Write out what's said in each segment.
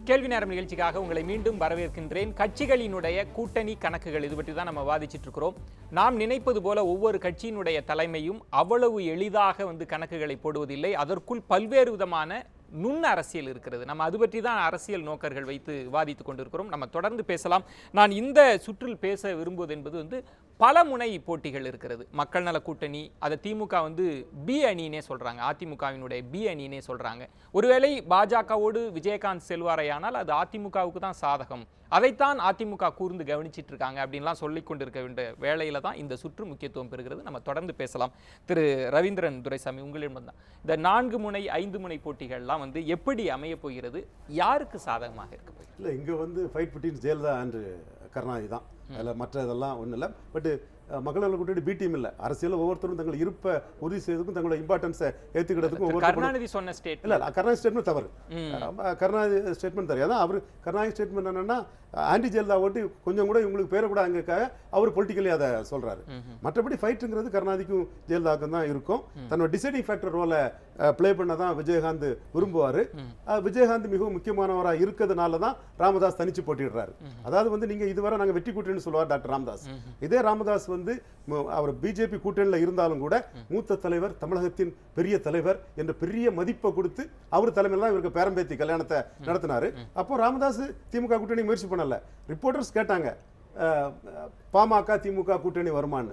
கேள்வி நேரம் நிகழ்ச்சிக்காக உங்களை மீண்டும் வரவேற்கின்றேன். கட்சிகளினுடைய கூட்டணி கணக்குகள் இது பற்றி தான் நம்ம வாதிச்சிட்டு இருக்கிறோம். நாம் நினைப்பது போல ஒவ்வொரு கட்சியினுடைய தலைமையும் அவ்வளவு எளிதாக கணக்குகளை போடுவதில்லை. அதற்குள் பல்வேறு விதமான நுண் அரசியல் இருக்கிறது. நம்ம அது பற்றி தான் அரசியல் நோக்கர்கள் வைத்து விவாதித்துக் கொண்டிருக்கிறோம். நம்ம தொடர்ந்து பேசலாம். நான் இந்த சுற்றில் பேச விரும்புவது என்பது பல முனை போட்டிகள் இருக்கிறது. மக்கள் நல கூட்டணி அதை திமுக பி அணினே சொல்றாங்க, அதிமுகவினுடைய பி அணினே சொல்றாங்க. ஒருவேளை பாஜகவோடு விஜயகாந்த் செல்வாரையானால் அது அதிமுகவுக்கு தான் சாதகம், அதைத்தான் அதிமுக கூர்ந்து கவனிச்சிட்டு இருக்காங்க அப்படின்லாம் சொல்லிக் கொண்டிருக்க வேண்டிய வேளையில தான் இந்த சுற்று முக்கியத்துவம் பெறுகிறது. நம்ம தொடர்ந்து பேசலாம். திரு ரவீந்திரன் துரைசாமி, உங்களிடம் தான் இந்த 4 முனை 5 முனை போட்டிகள்லாம் எப்படி அமைய போகிறது, யாருக்கு சாதகமாக இருக்க போகிறது? இல்லை, இங்கே fight between Jayalalithaa and Karunanidhi தான். அதில் மற்ற இதெல்லாம் ஒன்றும் இல்லை. பட் மக்கள் நல கூட்டணி பி டீம் இல்லை. அரசியல் ஒவ்வொருத்தரும் தங்கள் இருப்பை உறுதி செய்வதற்கும் தங்களோட இம்பார்ட்டன்ஸை ஏற்றுக்கிறதுக்கும் கருணாநிதி சொன்ன ஸ்டேட் இல்லை, கருணாநிதி ஸ்டேட்மெண்ட் தவறு. கருணாநிதி ஸ்டேட்மெண்ட் தெரியாது. அவர் கருணாநிதி ஸ்டேட்மெண்ட் என்னன்னா ஆன்டி ஜெயலலிதா ஓட்டு கொஞ்சம் கூட இவங்களுக்கு பேரை கூட அங்கே அவர் பொலிட்டிக்கலி அதை சொல்றாரு. மற்றபடி ஃபைட்டுங்கிறது கருணாநிதிக்கும் ஜெயலலிதாவுக்கும் தான் இருக்கும். தன்னோட டிசைடிங் ஃபேக்டர் ரோலை பிளே பண்ண தான் விஜயகாந்த் விரும்புவார். விஜயகாந்த் மிகவும் முக்கியமானவராக இருக்கிறதுனால தான் ராமதாஸ் தனிச்சு போட்டிடுறாரு. அதாவது நீங்க இதுவரை நாங்கள் வெற்றி கூட்டணின்னு சொல்லுவார் டாக்டர் ராமதாஸ். இதே ராமதாஸ் அவர் பிஜேபி கூட்டணியில் இருந்தாலும் கூட மூத்த தலைவர், தமிழகத்தின் பெரிய தலைவர் என்ற பெரிய மதிப்பை கொடுத்து அவர் தலைமையில் தான் இவருக்கு பேரம்பேத்தி கல்யாணத்தை நடத்தினாரு. அப்போ ராமதாஸ் திமுக கூட்டணி முயற்சி பண்ணல. ரிப்போர்ட்டர்ஸ் கேட்டாங்க பாமக திமுக கூட்டணி வருமானு.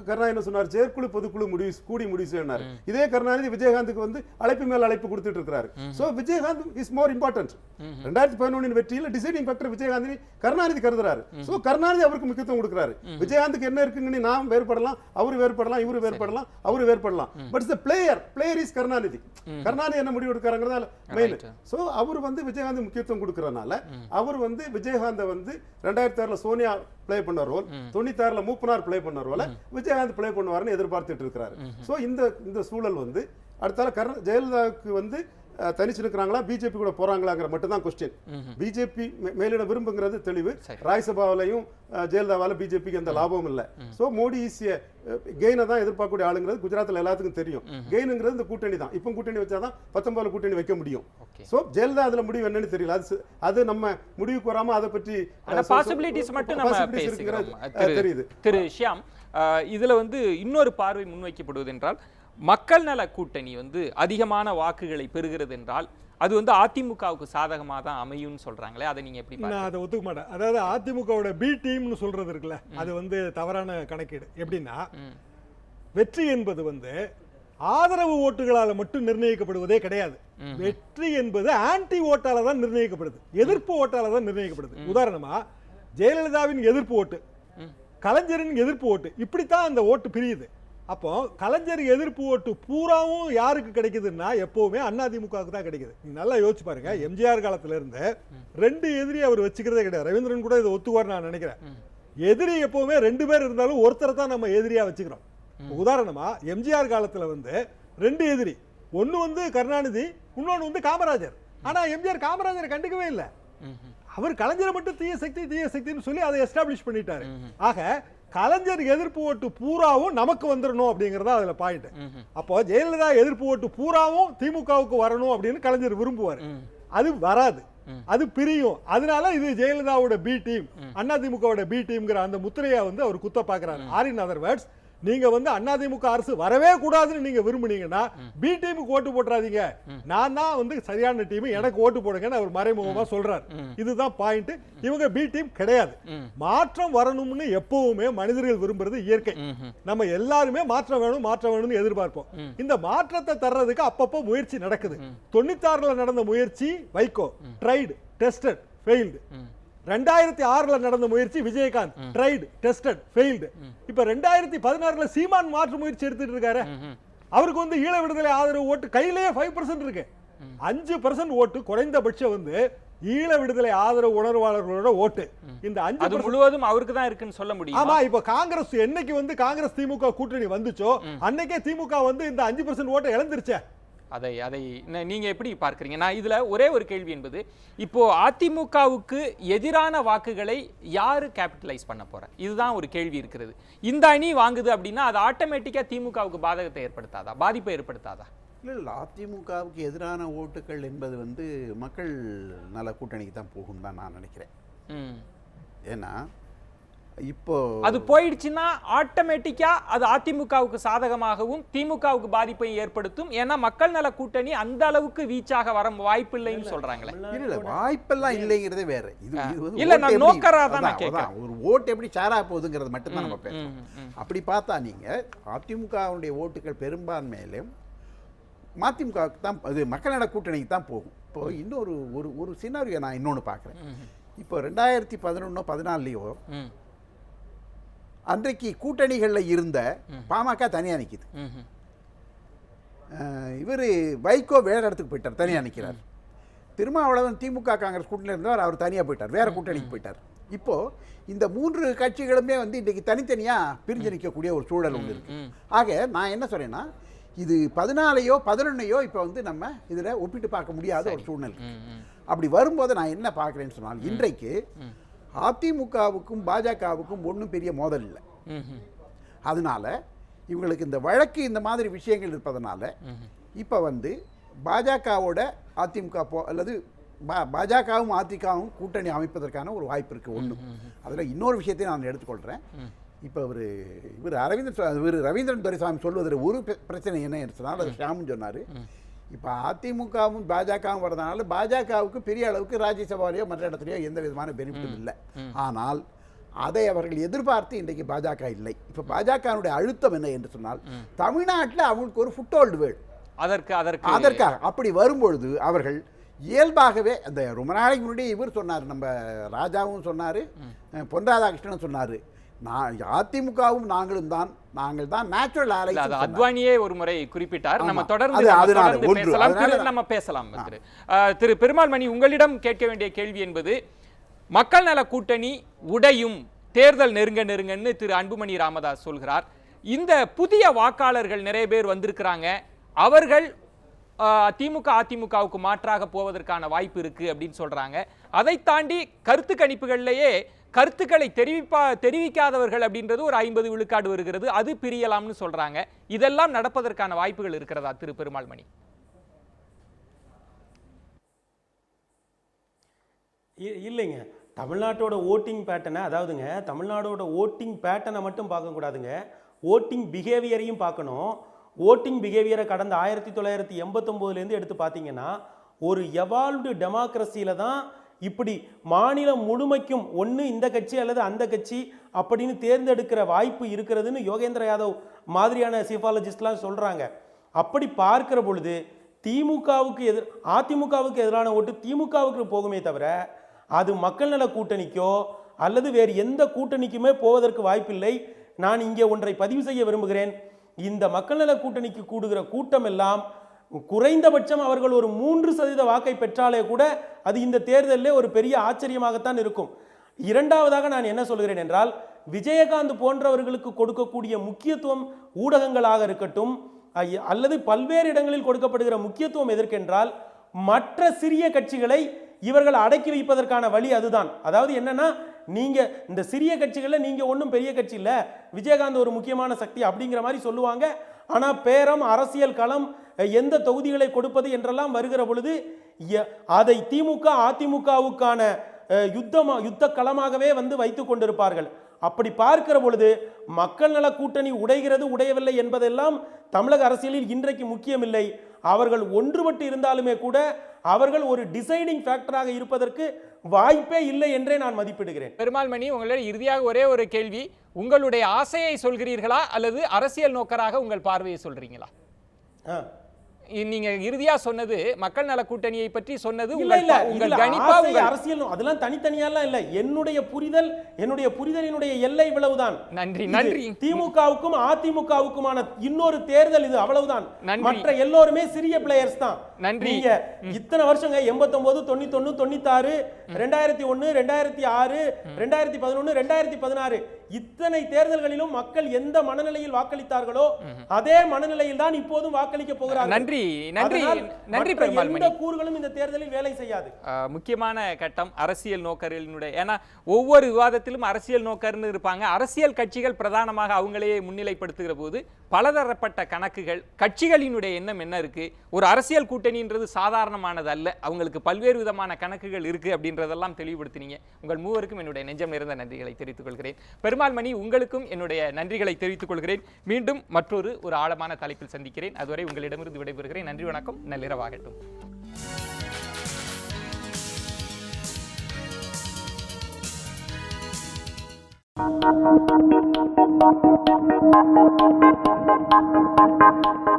கருணாநிதி என்ன சொன்னார்? செயற்குழு பொதுக்குழு கூடி முடிவு செய்யறாரு. இதே கருணாநிதி விஜயகாந்துக்கு அழைப்பு மேல அழைப்பு கொடுத்துட்டு இருக்காரு. So Vijayakanth is more important. 2011 வெற்றியில டிசைடிங் ஃபேக்டர் விஜயகாந்த் கருணாநிதி கருதுறாரு. சோ கருணாநிதி அவருக்கு முக்கியத்துவம் கொடுக்கிறாரு. விஜயகாந்துக்கு என்ன இருக்குன்னு நாம் வேறுபடலாம், அவரு வேறுபடலாம், இவரு வேறுபடலாம், அவரு வேறுபடலாம். But is player is Karunanidhi. Karunanidhi என்ன முடிவு எடுக்கிறாங்கிறதா மெயின். சோ அவர் விஜயகாந்த் முக்கியத்துவம் கொடுக்கறதுனால அவர் விஜயகாந்த் 2006 சோனியா பிளே பண்ண ரோல், 96 மூப்பனார் பிளே பண்ண ரோல விஜயகாந்த் பிளே பண்ணுவார்னு எதிர்பார்த்துட்டு இருக்கிறாரு. சோ இந்த சூழல் அடுத்தால ஜெயலலிதாவுக்கு தனிச்சு இருக்கிறாங்களா, பிஜேபி கூட போறாங்களாங்கிற மட்டும் தான் கொஸ்டின். பிஜேபி மேலிட விரும்புங்கிறது தெளிவு. ராஜ்யசபாவிலையும் ஜெயலலிதாவால பிஜேபிக்கு எந்த லாபமும் இல்லை. சோ மோடி ஈஸிய கெயினை தான் எதிர்பார்க்கக்கூடிய ஆளுங்கிறது குஜராத்தில் எல்லாத்துக்கும் தெரியும். கெயினுங்கிறது இந்த கூட்டணி தான். இப்போ கூட்டணி வச்சாதான் 19 கூட்டணி வைக்க முடியும். சோ ஜெயலலிதா அதுல முடிவு என்னன்னு தெரியல. அது நம்ம முடிவுக்கு வராம அதை பற்றி பாசிபிலிட்டிஸ் மட்டும் நம்ம பேசிக்கிறோம். தெரியுது திரு ஷியாம், இதுல இன்னொரு பார்வை முன்வைக்கப்படுவது என்றால் மக்கள் நல கூட்டணி அதிகமான வாக்குகளை பெறுகிறது என்றால் அது அதிமுகவுக்கு சாதகமாக தான் அமையும் சொல்றாங்களே, அதை நீங்க எப்படி? நான் அதை ஒத்துக்க மாட்டேன். அதாவது அதிமுகவோட பி டீம்னு சொல்றது இருக்குல்ல, அது தவறான கணக்கீடு. எப்படின்னா, வெற்றி என்பது ஆதரவு ஓட்டுகளால் மட்டும் நிர்ணயிக்கப்படுவதே கிடையாது. வெற்றி என்பது ஆன்டி ஓட்டால தான் நிர்ணயிக்கப்படுது, எதிர்ப்பு ஓட்டால தான் நிர்ணயிக்கப்படுது. உதாரணமா ஜெயலலிதாவின் எதிர்ப்பு ஓட்டு, கலைஞரின் எதிர்ப்பு ஓட்டு, இப்படித்தான் அந்த ஓட்டு பிரியுது. அப்போ கலைஞர் எதிர்ப்பு ஓட்டு பூராவும் யாருக்கு கிடைக்குதுன்னா எப்பவுமே அதிமுகவுக்கு தான் கிடைக்குது. நீங்க நல்லா யோசிச்சு பாருங்க. எம்ஜிஆர் காலத்துல இருந்து 2 எதிரி அவர் வச்சுக்கிறதே கிடையாது. ரவீந்திரன் கூட இதை ஒத்துவார் நான் நினைக்கிறேன். எதிரி எப்பவுமே 2 பேர் இருந்தாலும் ஒருத்தரை தான் நம்ம எதிரியா வச்சுக்கிறோம். உதாரணமா எம்ஜிஆர் காலத்துல 2 எதிரி, ஒன்னு கருணாநிதி, இன்னொன்னு காமராஜர். ஆனா எம்ஜிஆர் காமராஜரை கண்டுக்கவே இல்லை. அவர் கலைஞரை மட்டும் தீய சக்தின்னு சொல்லி அதை எஸ்டாப்ளிஷ் பண்ணிட்டாரு. ஆக கலைஞர் எதிர்ப்பு ஓட்டு பூராவும் நமக்கு வந்துடணும் அப்படிங்கறதா அதுல பாயிண்ட். அப்போ ஜெயலலிதா எதிர்ப்பு ஓட்டு பூராவும் திமுகவுக்கு வரணும் அப்படின்னு கலைஞர் விரும்புவார். அது வராது, அது பிரியும். அதனால இது ஜெயலலிதாவோட பி டீம், அதிமுகவோட பி டீம்ங்கிற அந்த முத்திரையை அவர் குத்த பாக்குறாரு. ஆர் இன் அதர் வேர்ட்ஸ், நீங்க அதிமுக அரசு வரவே கூடாதுன்னு நீங்க விரும்புனீங்கன்னா பி டீமுக்கு ஓட்டு போட்டுறாதீங்க, நான் தான் சரியான டீம், எனக்கு ஓட்டு போடுங்கன்னு அவர் மறைமுகமா சொல்றாரு. இதுதான் பாயிண்ட். இவங்க பி டீம் கிடையாது. மாற்றம் வரணும்னு எப்பவுமே மனிதர்கள் விரும்புறது இயற்கை. நம்ம எல்லாருமே மாற்றம் வேணும்னு எதிர்பார்ப்போம். இந்த மாற்றத்தை தர்றதுக்கு அப்பப்போ முயற்சி நடக்குது. 96 நடந்த முயற்சி வைகோ, ட்ரைடு, டெஸ்டட், ஃபெயில்டு. 2006 நடந்த முயற்சி விஜயகாந்த், ட்ரைடு, டெஸ்டட், ஃபெயில்டு. இப்ப 2016 சீமான் மாற்று முயற்சி எடுத்துட்டு இருக்காரு. அவருக்கு ஈழ விடுதலை ஆதரவு ஓட்டு கையிலேயே 5% இருக்கு. 5% ஓட்டு குறைந்தபட்சம் ஈழ விடுதலை ஆதரவு உணர்வாளர்களோட ஓட்டு. இந்த 5% முழுவதும் அவருக்கு தான் இருக்குன்னு சொல்ல முடியும். ஆமா, இப்ப காங்கிரஸ் என்னைக்கு காங்கிரஸ் திமுக கூட்டணி வந்துச்சோ அன்னைக்கே திமுக இந்த 5% ஓட்டை இழந்துருச்சே. அதை நீங்க எப்படி பார்க்கறீங்க? நான் இதுல ஒரே ஒரு கேள்வி என்பது, இப்போ அதிமுகவுக்கு எதிரான வாக்குகளை யாரு கேபிட்டலைஸ் பண்ண போற, இதுதான் ஒரு கேள்வி இருக்கிறது. இந்த அணி வாங்குது அப்படின்னா அது ஆட்டோமேட்டிக்கா திமுகவுக்கு பாதகத்தை ஏற்படுத்தாதா, பாதிப்பை ஏற்படுத்தாதா? இல்லை அதிமுகவுக்கு எதிரான ஓட்டுகள் என்பது வந்து மக்கள் நல கூட்டணிக்கு தான் போகும் தான் நான் நினைக்கிறேன். ஏன்னா இப்போ அது போயிடுச்சுன்னா ஆட்டோமேட்டிக்கா அது அதிமுகவுக்கு சாதகமாகவும் திமுகவுக்கு பாதிப்பை ஏற்படுத்தும். ஏன்னா மக்கள் நல கூட்டணி அந்த அளவுக்கு வீச்சாக வர வாய்ப்பு இல்லைன்னு சொல்றாங்களே. இல்ல வாய்ப்பெல்லாம் இல்லைங்கிறதே வேற. இது வந்து இல்ல நான் நோக்கரா தான் நான் கேட்கிறேன். ஒரு ஓட்டு எப்படி சாரா போகுதுங்கிறது மட்டும் தான் நம்ம பேசுறோம். அப்படி பார்த்தா நீங்க அதிமுகவுடைய ஓட்டுகள் பெரும்பான்மையிலும் மதிமுகவுக்கு தான், அது மக்கள் நல கூட்டணிக்கு தான் போகும். இப்போ இன்னொரு ஒரு சினாரியோ நான் இன்னொன்று பார்க்குறேன். இப்போ 2011-14 அன்றைக்கு கூட்டணிகளில் இருந்த பாமக தனியாக நிற்கிது. இவர் வைகோ வேற இடத்துக்கு போயிட்டார், தனியாக நிற்கிறார். திருமாவளவன் திமுக காங்கிரஸ் கூட்டணியில் இருந்தவர், அவர் தனியாக போயிட்டார், வேற கூட்டணிக்கு போயிட்டார். இப்போ இந்த 3 கட்சிகளுமே வந்து இன்றைக்கு தனித்தனியாக பிரிஞ்சு நிற்கக்கூடிய ஒரு சூழல் ஒன்று இருக்கு. ஆக நான் என்ன சொல்றேன்னா, இது 14யோ 11யோ இப்போ வந்து நம்ம இதில் ஒப்பிட்டு பார்க்க முடியாத ஒரு சூழ்நிலை. அப்படி வரும்போது நான் என்ன பார்க்குறேன்னு சொன்னால், இன்றைக்கு அதிமுகவுக்கும் பாஜகவுக்கும் ஒன்றும் பெரிய மோதல் இல்லை. அதனால இவங்களுக்கு இந்த வழக்கு இந்த மாதிரி விஷயங்கள் இருப்பதனால இப்போ வந்து பாஜகவோட அதிமுக அல்லது பாஜகவும் அதிமுகவும் கூட்டணி அமைப்பதற்கான ஒரு வாய்ப்பு இருக்குது ஒன்று. அதில் இன்னொரு விஷயத்தை நான் எடுத்துக்கொள்கிறேன். இப்போ இவர் ரவீந்திரன் துரைசாமி சொல்வதில் ஒரு பிரச்சனை என்ன சொன்னால், அது ஷாமும் சொன்னார். இப்போ அதிமுகவும் பாஜகவும் வரதுனால பாஜகவுக்கு பெரிய அளவுக்கு ராஜ்யசபாலையோ மற்ற இடத்துலையோ எந்த விதமான பெனிஃபிட்டும் இல்லை. ஆனால் அதை அவர்கள் எதிர்பார்த்து இன்றைக்கு பாஜக இல்லை. இப்போ பாஜகனுடைய அழுத்தம் என்ன என்று சொன்னால், தமிழ்நாட்டில் அவங்களுக்கு ஒரு ஃபுட்ஹோல்டு வேணும். அதற்காக அப்படி வரும்பொழுது அவர்கள் இயல்பாகவே அந்த ரொம்ப நாளைக்கு முன்னாடி இவர் சொன்னார், நம்ம ராஜாவும் சொன்னார், பொன் ராதாகிருஷ்ணனும் சொன்னார், அதிமுகவும் நாங்கள் தான் நேச்சுரல் ஆலை. அத்வானியே ஒரு முறை குறிப்பிட்டார். நம்ம தொடர்ந்து பேசலாம். திரு பெருமாள் மணி, உங்களிடம் கேட்க வேண்டிய கேள்வி என்பது, மக்கள் நல கூட்டணி உடையும், தேர்தல் நெருங்கன்னு திரு அன்புமணி ராமதாஸ் சொல்கிறார். இந்த புதிய வாக்காளர்கள் நிறைய பேர் வந்திருக்கிறாங்க, அவர்கள் திமுக அதிமுகவுக்கு மாற்றாக போவதற்கான வாய்ப்பு இருக்கு அப்படின்னு சொல்றாங்க. அதை தாண்டி கருத்து கணிப்புகளிலேயே கருத்துக்களை தெரிவிக்காதவர்கள் அப்படின்றது ஒரு 50 விழுக்காடு வருகிறது, அது பிரியலாம்னு சொல்றாங்க. இதெல்லாம் நடப்பதற்கான வாய்ப்புகள் இருக்கிறதா திரு பெருமாள் மணி? இல்லைங்க, தமிழ்நாட்டோட ஓட்டிங் பேட்டர்னை, அதாவதுங்க தமிழ்நாடோட ஓட்டிங் பேட்டர்னை மட்டும் பார்க்கக்கூடாதுங்க, ஓட்டிங் பிஹேவியரையும் பார்க்கணும். ஓட்டிங் பிஹேவியரை கடந்த 1989 எடுத்து பார்த்தீங்கன்னா, ஒரு எவால்வ்டு டெமோக்ரஸியில தான் இப்படி மாநிலம் முழுமைக்கும் ஒன்று இந்த கட்சி அல்லது அந்த கட்சி அப்படின்னு தேர்ந்தெடுக்கிற வாய்ப்பு இருக்கிறதுன்னு யோகேந்திர யாதவ் மாதிரியான சிஃபாலஜிஸ்ட்லாம் சொல்கிறாங்க. அப்படி பார்க்கிற பொழுது அதிமுகவுக்கு எதிரான ஓட்டு திமுகவுக்கு போகுமே தவிர அது மக்கள் நல கூட்டணிக்கோ அல்லது வேறு எந்த கூட்டணிக்குமே போவதற்கு வாய்ப்பில்லை. நான் இங்கே ஒன்றை பதிவு செய்ய விரும்புகிறேன். இந்த மக்கள் நல கூட்டணிக்கு கூடுகிற கூட்டம் எல்லாம் குறைந்தபட்சம் அவர்கள் ஒரு 3% வாக்கை பெற்றாலே கூட அது இந்த தேர்தலில் ஒரு பெரிய ஆச்சரியமாகத்தான் இருக்கும். இரண்டாவதாக நான் என்ன சொல்கிறேன் என்றால், விஜயகாந்த் போன்றவர்களுக்கு கொடுக்கக்கூடிய முக்கியத்துவம் ஊடகங்களாக இருக்கட்டும் அல்லது பல்வேறு இடங்களில் கொடுக்கப்படுகிற முக்கியத்துவம் எதற்கென்றால், மற்ற சிறிய கட்சிகளை இவர்கள் அடக்கி வைப்பதற்கான வழி அதுதான். அதாவது என்னன்னா, நீங்க இந்த சிறிய கட்சிகளில் நீங்க ஒன்றும் பெரிய கட்சி இல்லை, விஜயகாந்த் ஒரு முக்கியமான சக்தி அப்படிங்கிற மாதிரி சொல்லுவாங்க. ஆனால் பேரம், அரசியல் களம், எந்த தொகுதிகளை கொடுப்பது என்றெல்லாம் வருகிற பொழுது அதை திமுக அதிமுகவுக்கான யுத்த களமாகவே வந்து வைத்துக் கொண்டிருப்பார்கள். அப்படி பார்க்கிற பொழுது மக்கள் நல கூட்டணி உடைகிறது உடையவில்லை என்பதெல்லாம் தமிழக அரசியலில் இன்றைக்கு முக்கியமில்லை. அவர்கள் ஒன்றுபட்டு இருந்தாலுமே கூட அவர்கள் ஒரு டிசைடிங் ஃபேக்டராக இருப்பதற்கு வாய்ப்பே இல்லை என்றே நான் மதிப்பிடுகிறேன். பெருமாள் மணி, உங்களுடைய இறுதியாக ஒரே ஒரு கேள்வி, உங்களுடைய ஆசையை சொல்கிறீர்களா அல்லது அரசியல் நோக்கராக உங்கள் பார்வையை சொல்றீங்களா? நீங்க இறுதியா சொன்னது மக்கள் நல கூட்டணியை பற்றி சொன்னது உங்கள் கணிப்பா? அரசியல் அதெல்லாம் தனித்தனியாலாம் இல்ல, என்னுடைய புரிதலினுடைய எல்லை இவ்வளவுதான். நன்றி. திமுகவுக்கும் அதிமுகவுக்குமான இன்னொரு தேர்தல் இது, அவ்வளவுதான். மற்ற எல்லோருமே சிறிய பிளேயர்ஸ் தான். நன்றி. நீங்க இத்தனை வருஷங்க 89, 91, 96, 2001, 2006, 2011, 2016 இத்தனை தேர்தல்களிலும் மக்கள் எந்த மனநிலையில் வாக்களித்தார்களோ அதே மனநிலையில் தான் இப்போதும் வாக்களிக்க போகிறார்கள். நன்றி நன்றி அதனால் நன்றி மற்ற பெருமாள் எந்த கூறுகளும் இந்த தேர்தலில் வேலை செய்யாது. முக்கியமான கட்டம் அரசியல் நோக்கர்களினுடைய, ஏன்னா ஒவ்வொரு விவாதத்திலும் அரசியல் நோக்கர்னு இருப்பாங்க. அரசியல் கட்சிகள் பிரதானமாக அவங்களையே முன்னிலைப்படுத்துகிற போது பலதரப்பட்ட கணக்குகள், கட்சிகளினுடைய எண்ணம் என்ன இருக்கு, ஒரு அரசியல் கூட்டணின்றது சாதாரணமானது அல்ல, அவங்களுக்கு பல்வேறு விதமான கணக்குகள் இருக்கு அப்படின்றதெல்லாம் தெளிவுபடுத்தினீங்க. உங்கள் மூவருக்கும் என்னுடைய நெஞ்சம் நிறைந்த நன்றிகளை தெரிவித்துக் கொள்கிறேன். பெருமாள் மணி, உங்களுக்கும் என்னுடைய நன்றிகளை தெரிவித்துக் கொள்கிறேன். மீண்டும் மற்றொரு ஆழமான தலைப்பில் சந்திக்கிறேன். அதுவரை உங்களிடமிருந்து விடைபெறுகிறேன். நன்றி, வணக்கம், நள்ளிரவாகட்டும். Thank you.